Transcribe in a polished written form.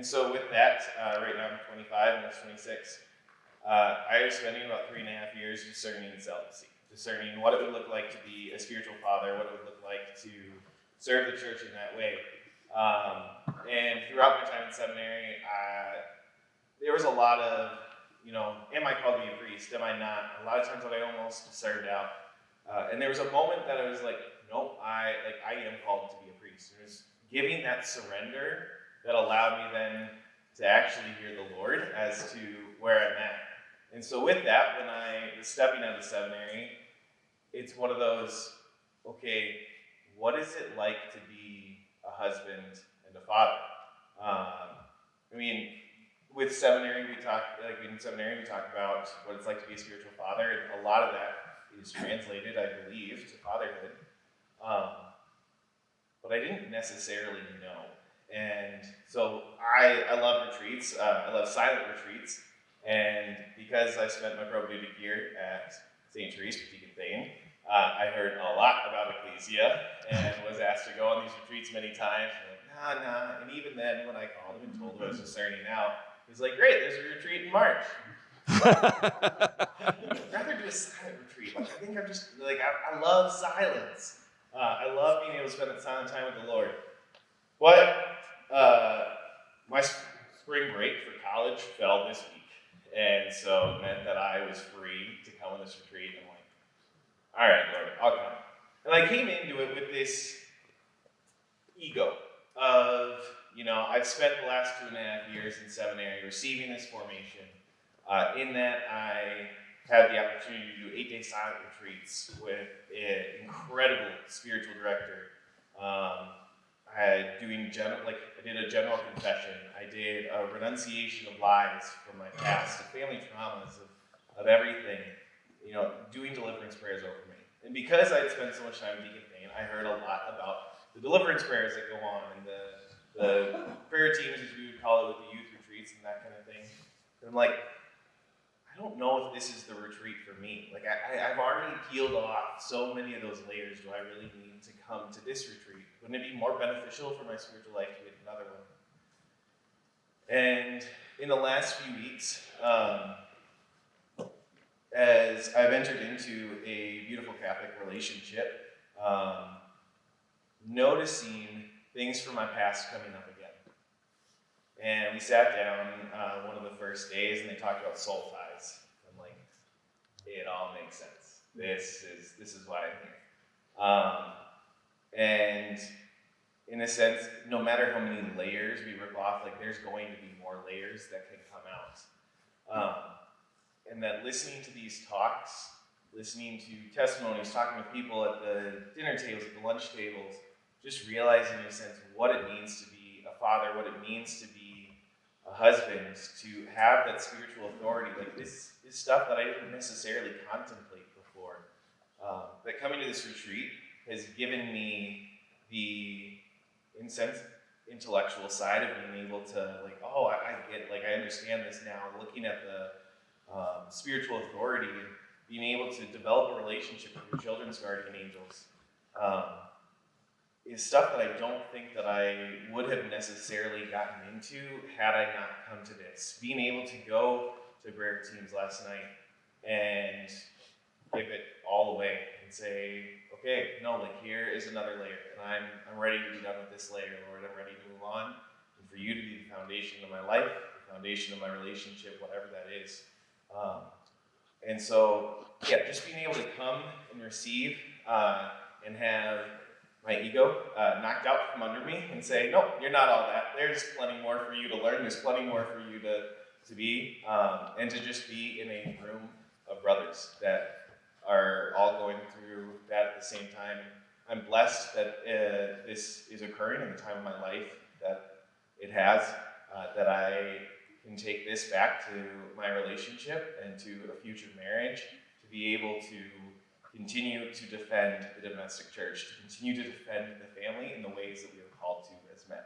so with that, right now I'm 25 and I was 26. I was spending about 3.5 years discerning celibacy, discerning what it would look like to be a spiritual father, what it would look like to serve the church in that way. And throughout my time in seminary, there was a lot of, am I called to be a priest? Am I not? A lot of times I almost discerned out. And there was a moment that I was like, nope, I am called to be a priest. It was giving that surrender that allowed me then to actually hear the Lord as to where I'm at. And so with that, when I was stepping out of seminary, it's one of those, okay, what is it like to be a husband and a father? With seminary, we talk about what it's like to be a spiritual father, and a lot of that is translated, I believe, to fatherhood. But I didn't necessarily know. And so I love retreats. I love silent retreats. And because I spent my probative year at St. Therese, Boutique and Thane, I heard a lot about Ecclesia and was asked to go on these retreats many times. And nah. And even then, when I called him and told him I was discerning out, he's like, great, there's a retreat in March. I'd rather do a silent retreat. I think I'm just, I love silence. I love being able to spend that silent time with the Lord. But my spring break for college fell this week. And so it meant that I was free to come on this retreat. I'm like, all right, Lord, I'll come. And I came into it with this ego of, I've spent the last 2.5 years in seminary receiving this formation. In that I had the opportunity to do 8-day silent retreats with an incredible spiritual director. I did a general confession. I did a renunciation of lies from my past, of family traumas, of everything, doing deliverance prayers over me. And because I had spent so much time in Deacon Thane, I heard a lot about the deliverance prayers that go on, and the prayer teams, as we would call it, with the youth retreats and that kind of thing. And I'm like, I don't know if this is the retreat for me. I've already peeled off so many of those layers. Do I really need to come to this retreat? Wouldn't it be more beneficial for my spiritual life to get another one? And in the last few weeks, as I've entered into a beautiful Catholic relationship, noticing things from my past coming up again. And we sat down one of the first days, and they talked about soul ties. I'm like, it all makes sense. This is what I think. And in a sense, no matter how many layers we rip off, there's going to be more layers that can come out. And that listening to these talks, listening to testimonies, talking with people at the dinner tables, at the lunch tables, just realizing in a sense what it means to be a father, what it means to be a husband, to have that spiritual authority. This is stuff that I didn't necessarily contemplate before. That coming to this retreat has given me the, in sense, intellectual side of being able to, I understand this now, looking at the spiritual authority and being able to develop a relationship with your children's guardian angels. Is stuff that I don't think that I would have necessarily gotten into had I not come to this. Being able to go to prayer teams last night and give it all away and say, okay, no, here is another layer, and I'm ready to be done with this layer, Lord. I'm ready to move on, and for you to be the foundation of my life, the foundation of my relationship, whatever that is. And so, just being able to come and receive and have my ego knocked out from under me and say, no, you're not all that. There's plenty more for you to learn. There's plenty more for you to be, and to just be in a room of brothers that are all going through that at the same time. I'm blessed that this is occurring in the time of my life that it has, that I can take this back to my relationship and to a future marriage, to be able to continue to defend the domestic church, to continue to defend the family in the ways that we are called to as men.